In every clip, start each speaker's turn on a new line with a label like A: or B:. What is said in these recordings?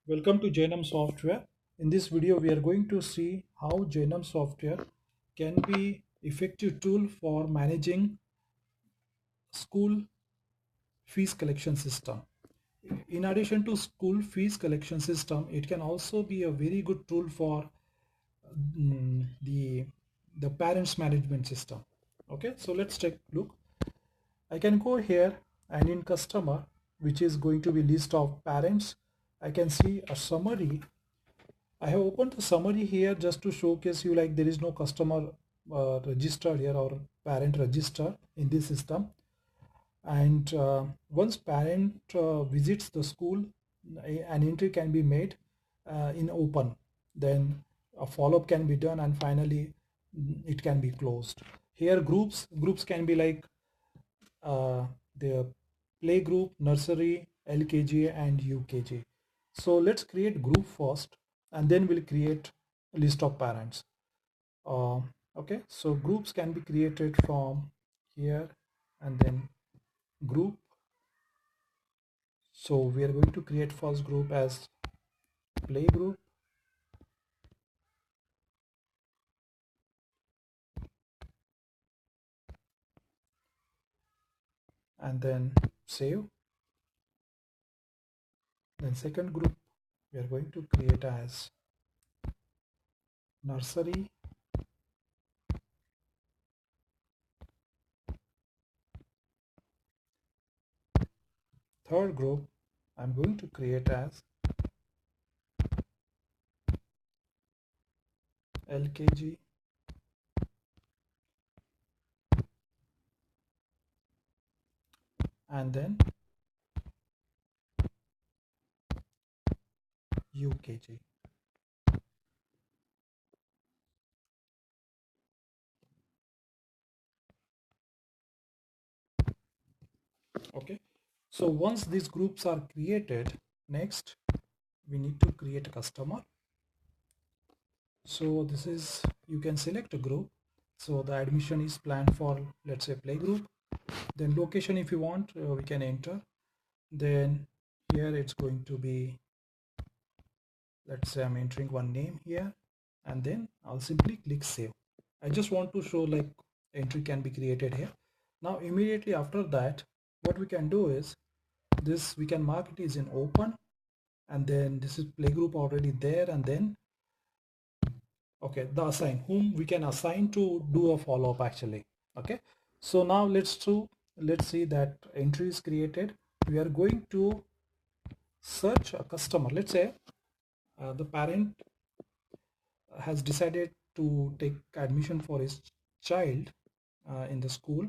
A: Welcome to Jainam software. In this video, we are going to see how Jainam software can be effective tool for managing school fees collection system. In addition to school fees collection system, it can also be a very good tool for the parents management system. Okay, so let's take a look. I can go here and in customer, which is going to be list of parents, I can see a summary. I have opened the summary here just to showcase you like there is no customer registered here or parent register in this system. And once parent visits the school, an entry can be made in open. Then a follow-up can be done and finally it can be closed. Here groups can be like the Playgroup, Nursery, LKG and UKG. So let's create group first and then we'll create a list of parents. Okay, so groups can be created from here and then group. So we are going to create first group as Playgroup. And then save. Then second group we are going to create as Nursery. Third group I'm going to create as LKG. And then UKG. Okay, so once these groups are created, next we need to create a customer. So this is, you can select a group. So the admission is planned for, let's say, Playgroup. Then location, if you want, we can enter. Then here it's going to be, let's say I'm entering one name here, and then I'll simply click save. I just want to show like entry can be created here. Now immediately after that, what we can do is this, we can mark it is in open, and then this is Playgroup already there, and then okay, the assign, whom we can assign to do a follow-up actually. Okay, so now let's see that entry is created. We are going to search a customer. Let's say the parent has decided to take admission for his child in the school.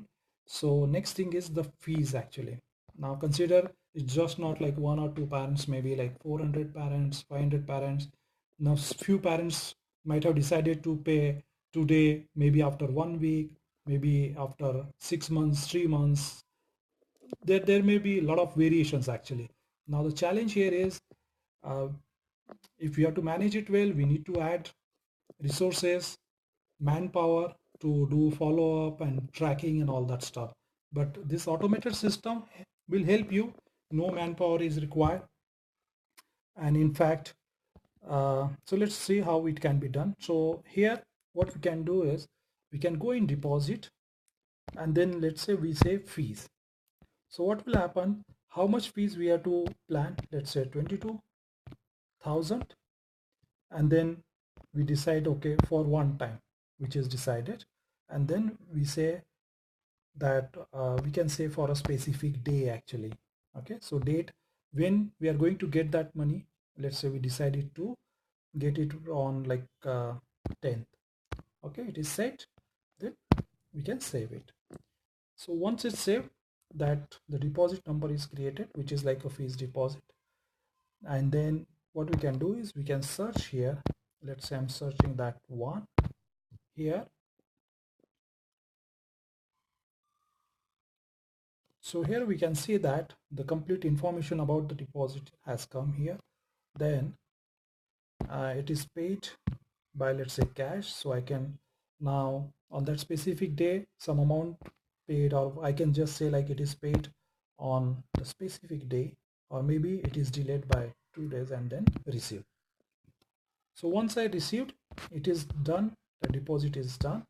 A: So next thing is the fees actually. Now consider it's just not like one or two parents, maybe like 400 parents, 500 parents. Now few parents might have decided to pay today, maybe after 1 week, maybe after 6 months, 3 months. There may be a lot of variations actually. Now the challenge here is if we have to manage it well, we need to add resources, manpower to do follow-up and tracking and all that stuff. But this automated system will help you. No manpower is required. And in fact, so let's see how it can be done. So here what we can do is we can go in deposit and then let's say we say fees. So what will happen, how much fees we have to plan, let's say 22,000, and then we decide okay for one time, which is decided, and then we say that we can say for a specific day actually. Okay, so date when we are going to get that money, let's say we decided to get it on like 10th. Okay, it is set, then we can save it. So once it's saved, that the deposit number is created, which is like a fees deposit. And then what we can do is we can search here. Let's say I'm searching that one here. So here we can see that the complete information about the deposit has come here. Then it is paid by, let's say, cash. So I can now on that specific day some amount paid, or I can just say like it is paid on the specific day, or maybe it is delayed by 2 days and then receive. So once I received, it is done, the deposit is done.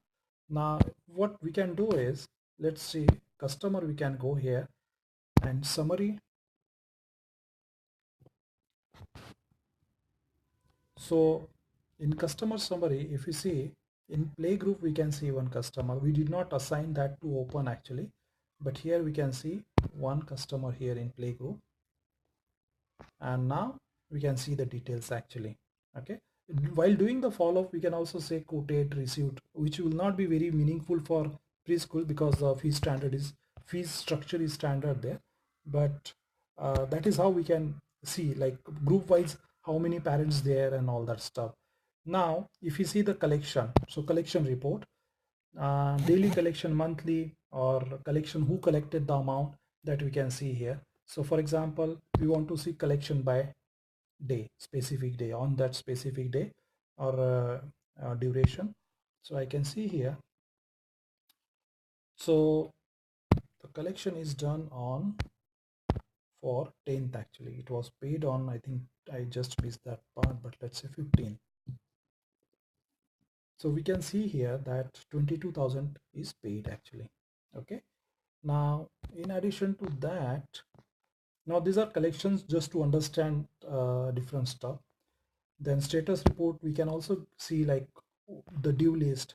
A: Now what we can do is, let's see customer, we can go here and summary. So in customer summary, if you see in Playgroup, we can see one customer. We did not assign that to open actually, but here we can see one customer here in Playgroup, and now we can see the details actually. Okay, while doing the follow-up, we can also say quoted, received, which will not be very meaningful for preschool because the fee structure is standard there, but that is how we can see like group wise how many parents there and all that stuff. Now if you see the collection, so collection report, daily collection, monthly, or collection who collected the amount, that we can see here. So for example, we want to see collection by day, specific day, on that specific day, or duration. So I can see here, so the collection is done on for 10th actually. It was paid on, I think I just missed that part, but let's say 15. So we can see here that 22,000 is paid actually. Okay, now in addition to that, now these are collections just to understand different stuff. Then status report, we can also see like the due list.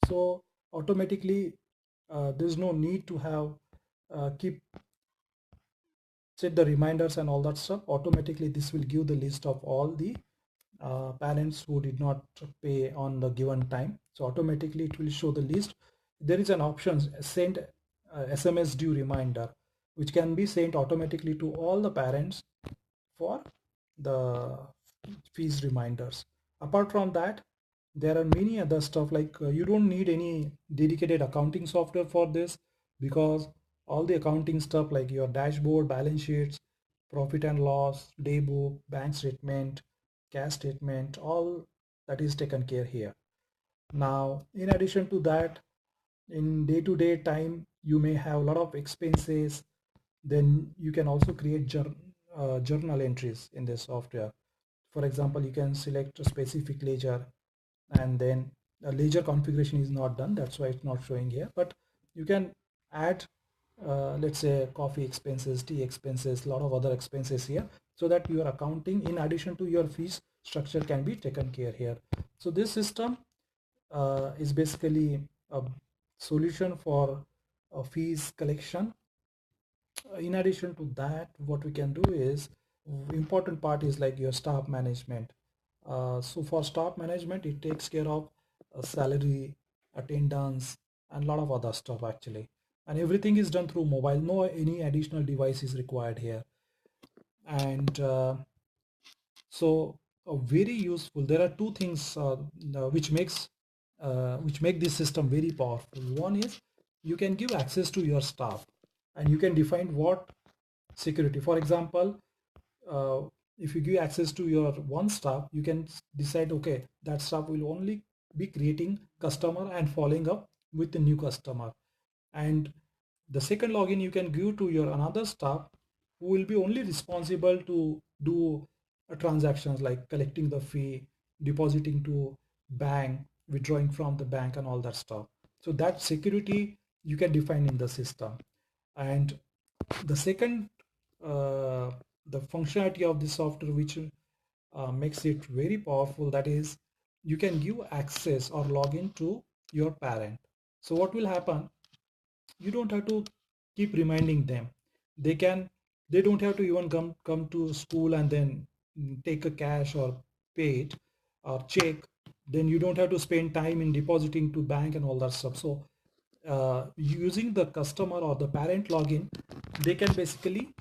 A: So automatically there's no need to have keep set the reminders and all that stuff. Automatically this will give the list of all the parents who did not pay on the given time. So automatically it will show the list. There is an option send SMS due reminder, which can be sent automatically to all the parents for the fees reminders. Apart from that, there are many other stuff like you don't need any dedicated accounting software for this, because all the accounting stuff like your dashboard, balance sheets, profit and loss, day book, bank statement, cash statement, all that is taken care here. Now in addition to that, in day-to-day time you may have a lot of expenses, then you can also create journal entries in this software. For example, you can select a specific ledger, and then a ledger configuration is not done, that's why it's not showing here, but you can add let's say coffee expenses, tea expenses, a lot of other expenses here, so that your accounting in addition to your fees structure can be taken care here. So this system is basically a solution for fees collection. In addition to that, what we can do is, important part is like your staff management. So for staff management, it takes care of salary, attendance, and a lot of other stuff actually, and everything is done through mobile. No any additional device is required here. And so very useful. There are two things which make this system very powerful. One is you can give access to your staff, and you can define what security. For example, uh, if you give access to your one staff, you can decide, okay, that staff will only be creating customer and following up with the new customer. And the second login you can give to your another staff who will be only responsible to do transactions like collecting the fee, depositing to bank, withdrawing from the bank, and all that stuff. So that security you can define in the system. And the second, the functionality of the software which makes it very powerful, that is you can give access or login to your parent. So what will happen, you don't have to keep reminding them. They don't have to even come to school and then take a cash or pay it or check. Then you don't have to spend time in depositing to bank and all that stuff. So using the customer or the parent login, they can basically